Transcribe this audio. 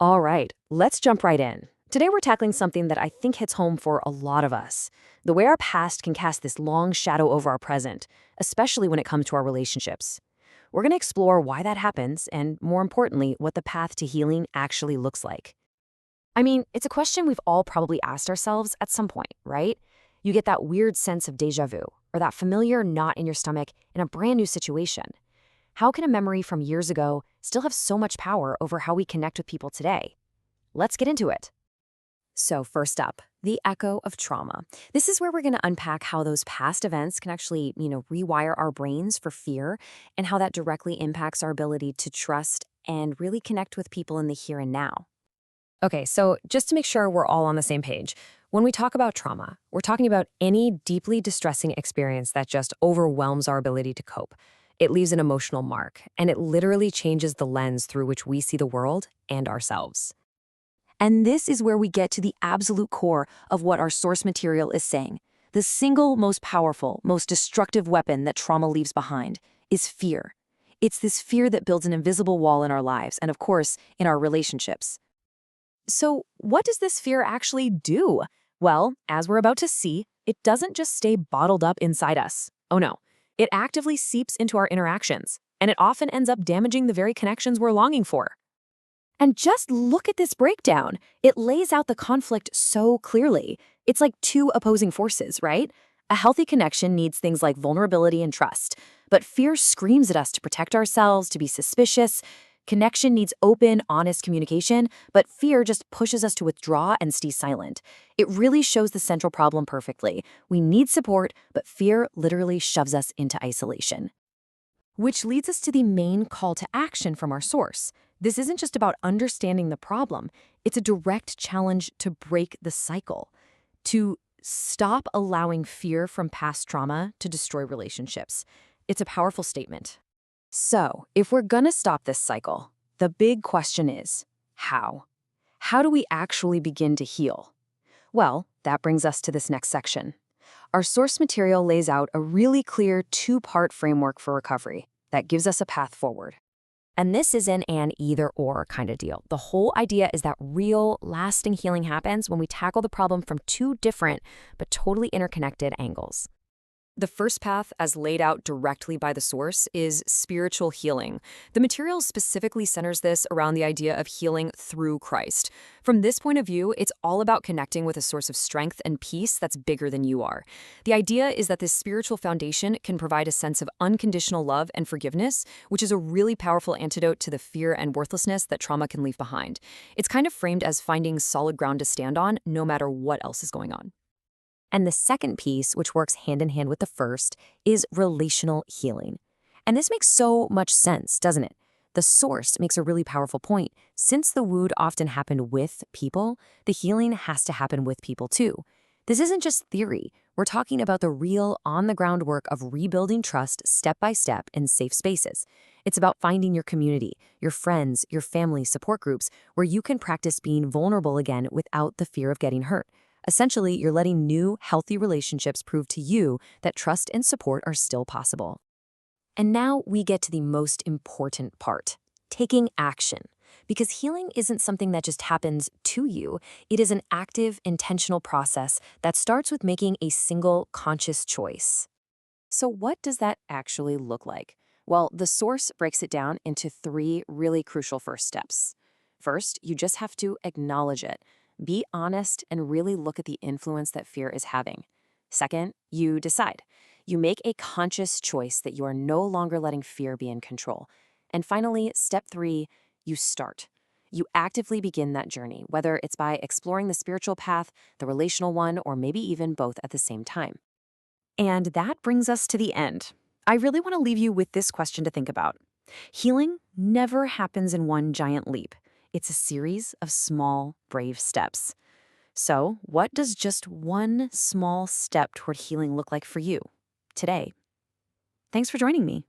All right, let's jump right in. Today we're tackling something that I think hits home for a lot of us. The way our past can cast this long shadow over our present, especially when it comes to our relationships. We're going to explore why that happens and, more importantly, what the path to healing actually looks like. I mean, it's a question we've all probably asked ourselves at some point, right? You get that weird sense of déjà vu, or that familiar knot in your stomach in a brand new situation. How can a memory from years ago still have so much power over how we connect with people today? Let's get into it. So first up, the echo of trauma. This is where we're going to unpack how those past events can actually, rewire our brains for fear and how that directly impacts our ability to trust and really connect with people in the here and now. Okay, so just to make sure we're all on the same page, when we talk about trauma, we're talking about any deeply distressing experience that just overwhelms our ability to cope. It leaves an emotional mark, and it literally changes the lens through which we see the world and ourselves. And this is where we get to the absolute core of what our source material is saying. The single most powerful, most destructive weapon that trauma leaves behind is fear. It's this fear that builds an invisible wall in our lives and, of course, in our relationships. So, what does this fear actually do? Well, as we're about to see, it doesn't just stay bottled up inside us. Oh no, it actively seeps into our interactions, and it often ends up damaging the very connections we're longing for. And just look at this breakdown. It lays out the conflict so clearly. It's like two opposing forces, right? A healthy connection needs things like vulnerability and trust, but fear screams at us to protect ourselves, to be suspicious. Connection needs open, honest communication, but fear just pushes us to withdraw and stay silent. It really shows the central problem perfectly. We need support, but fear literally shoves us into isolation. Which leads us to the main call to action from our source. This isn't just about understanding the problem, it's a direct challenge to break the cycle, to stop allowing fear from past trauma to destroy relationships. It's a powerful statement. So, if we're gonna stop this cycle, the big question is, how? How do we actually begin to heal? Well, that brings us to this next section. Our source material lays out a really clear two-part framework for recovery that gives us a path forward. And this isn't an either-or kind of deal. The whole idea is that real, lasting healing happens when we tackle the problem from two different but totally interconnected angles. The first path, as laid out directly by the source, is spiritual healing. The material specifically centers this around the idea of healing through Christ. From this point of view, it's all about connecting with a source of strength and peace that's bigger than you are. The idea is that this spiritual foundation can provide a sense of unconditional love and forgiveness, which is a really powerful antidote to the fear and worthlessness that trauma can leave behind. It's kind of framed as finding solid ground to stand on, no matter what else is going on. And the second piece, which works hand in hand with the first, is relational healing. And this makes so much sense, doesn't it? The source makes a really powerful point. Since the wound often happened with people, the healing has to happen with people too. This isn't just theory. We're talking about the real, on-the-ground work of rebuilding trust step by step in safe spaces. It's about finding your community, your friends, your family support groups, where you can practice being vulnerable again without the fear of getting hurt. Essentially, you're letting new, healthy relationships prove to you that trust and support are still possible. And now we get to the most important part, taking action. Because healing isn't something that just happens to you. It is an active, intentional process that starts with making a single, conscious choice. So what does that actually look like? Well, the source breaks it down into three really crucial first steps. First, you just have to acknowledge it. Be honest and really look at the influence that fear is having. Second, you decide. You make a conscious choice that you are no longer letting fear be in control. And finally, step 3, you start. You actively begin that journey, whether it's by exploring the spiritual path, the relational one, or maybe even both at the same time. And that brings us to the end. I really want to leave you with this question to think about. Healing never happens in one giant leap. It's a series of small, brave steps. So, what does just one small step toward healing look like for you today? Thanks for joining me.